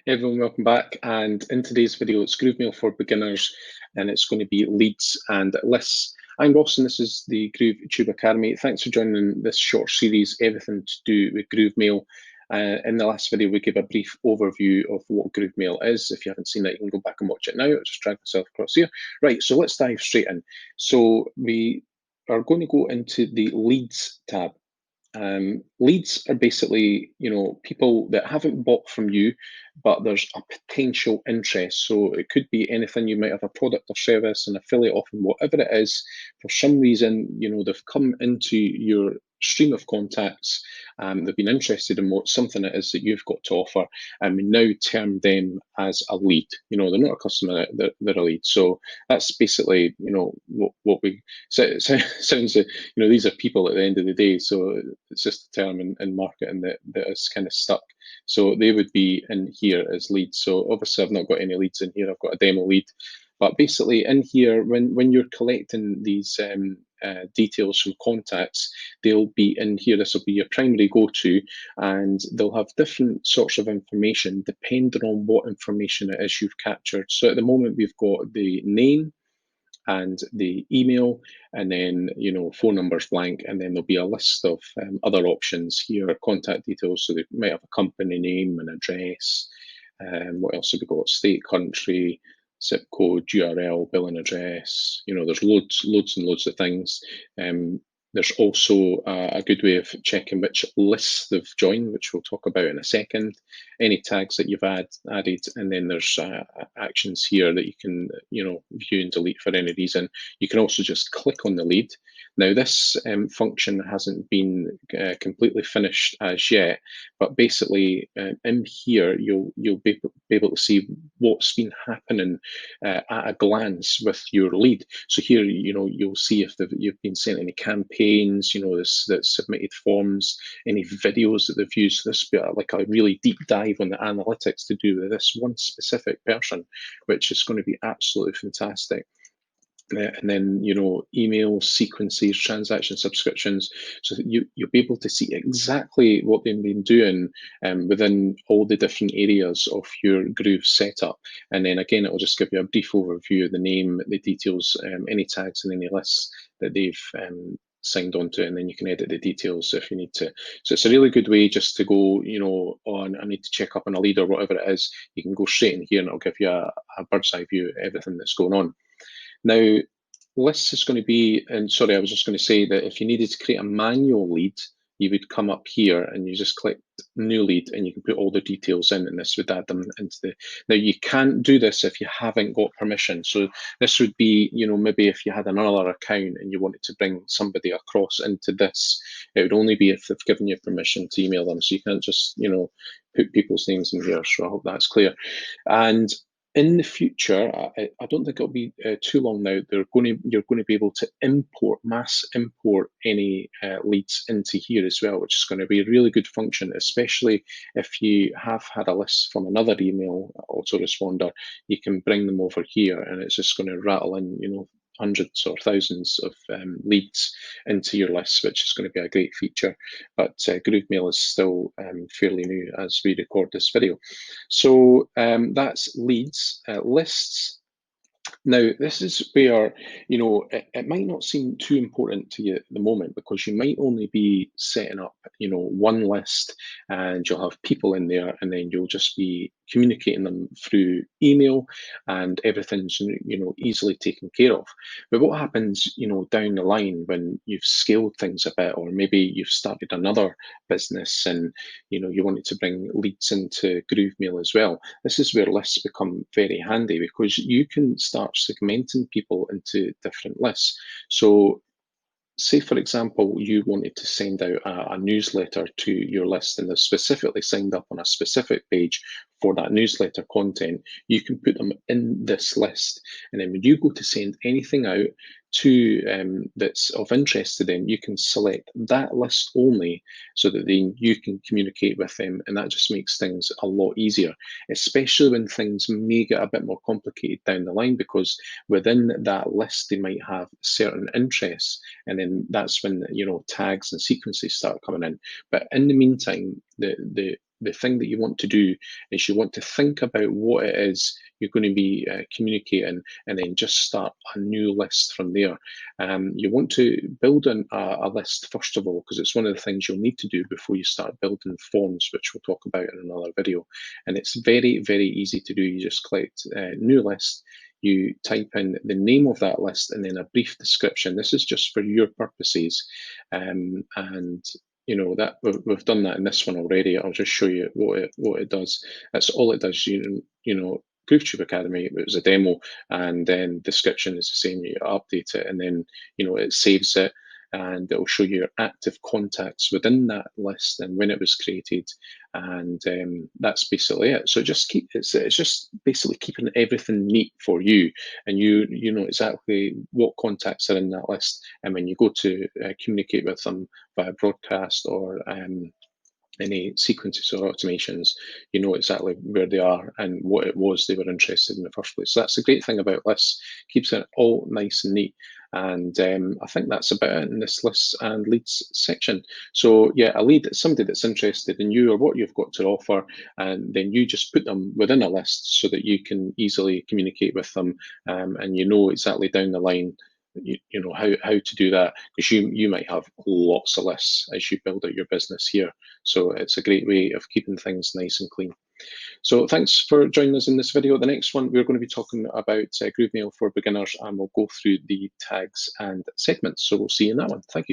Everyone, welcome back. And in today's video, it's GrooveMail for beginners, and it's going to be leads and lists. I'm Ross, and this is the GrooveTube Academy. Thanks for joining this short series, everything to do with GrooveMail. In the last video, we gave a brief overview of what GrooveMail is. If you haven't seen that, you can go back and watch it now. I'll just drag myself across here. Right, so let's dive straight in. So we are going to go into the leads tab. Leads are basically, people that haven't bought from you, but there's a potential interest. So it could be anything. You might have a product or service, an affiliate offer, whatever it is. For some reason, they've come into your stream of contacts. They've been interested in what something it is that you've got to offer, and we now term them as a lead. They're not a customer; they're a lead. So that's basically, what we sounds. These are people at the end of the day. So it's just a term in marketing that is kind of stuck. So they would be in here as leads. So obviously I've not got any leads in here. I've got a demo lead. But basically in here, when you're collecting these details from contacts, they'll be in here. This will be your primary go-to, and they'll have different sorts of information depending on what information it is you've captured. So at the moment, we've got the name and the email, and then phone numbers blank, and then there'll be a list of other options here, contact details. So they might have a company name and address. What else have we got? State, country, zip code, URL, billing address. There's loads and loads of things. There's also a good way of checking which lists they've joined, which we'll talk about in a second. Any tags that you've added, and then there's actions here that you can view and delete for any reason. You can also just click on the lead. Now this function hasn't been completely finished as yet, but basically in here you'll be able to see what's been happening at a glance with your lead. So here you'll see if you've been sent any campaigns, that submitted forms, any videos that they've used. So this will be like a really deep dive on the analytics to do with this one specific person, which is going to be absolutely fantastic. And then email sequences, transaction subscriptions, so that you'll be able to see exactly what they've been doing within all the different areas of your Groove setup. And then again, it will just give you a brief overview of the name, the details, any tags and any lists that they've signed on to, and then you can edit the details if you need to. So it's a really good way just to go, on, I need to check up on a lead or whatever it is. You can go straight in here and it'll give you a bird's eye view of everything that's going on. Now, lists is going to be, and sorry, I was just going to say that if you needed to create a manual lead, you would come up here and you just click new lead and you can put all the details in, and this would add them into the. Now you can't do this if you haven't got permission. So this would be, maybe if you had another account and you wanted to bring somebody across into this, it would only be if they've given you permission to email them. So you can't just, put people's names in here. So I hope that's clear. And in the future, I don't think it'll be too long now. You're going to be able to mass import any leads into here as well, which is going to be a really good function, especially if you have had a list from another email autoresponder. You can bring them over here, and it's just going to rattle in, hundreds or thousands of leads into your list, which is going to be a great feature. But GrooveMail is still fairly new as we record this video. So that's leads. Lists. Now, this is where, it might not seem too important to you at the moment, because you might only be setting up, one list, and you'll have people in there, and then you'll just be communicating them through email, and everything's, easily taken care of. But what happens, down the line when you've scaled things a bit, or maybe you've started another business and, you wanted to bring leads into GrooveMail as well? This is where lists become very handy, because you can start segmenting people into different lists. So say, for example, you wanted to send out a newsletter to your list, and they're specifically signed up on a specific page for that newsletter content. You can put them in this list, and then when you go to send anything out to that's of interest to them, you can select that list only, so that then you can communicate with them, and that just makes things a lot easier, especially when things may get a bit more complicated down the line, because within that list they might have certain interests, and then that's when tags and sequences start coming in. But in the meantime, the the thing that you want to do is you want to think about what it is you're going to be communicating, and then just start a new list from there. You want to build a list first of all, because it's one of the things you'll need to do before you start building forms, which we'll talk about in another video. And it's very, very easy to do. You just click new list, you type in the name of that list and then a brief description. This is just for your purposes. And you know that we've done that in this one already. I'll just show you what it does. That's all it does. You know, GrooveTube Academy, it was a demo, and then description is the same. You update it, and then it saves it, and it will show you your active contacts within that list and when it was created, and that's basically it. So it's just basically keeping everything neat for you, and you know exactly what contacts are in that list, and when you go to communicate with them via broadcast or any sequences or automations, you know exactly where they are and what it was they were interested in the first place. So that's the great thing about lists, keeps it all nice and neat. And I think that's about it in this lists and leads section. So yeah, a lead is somebody that's interested in you or what you've got to offer, and then you just put them within a list so that you can easily communicate with them, and you know exactly down the line you know how to do that, because you might have lots of lists as you build out your business here. So it's a great way of keeping things nice and clean. So thanks for joining us in this video. The next one, we're going to be talking about GrooveMail for beginners, and we'll go through the tags and segments. So we'll see you in that one. Thank you.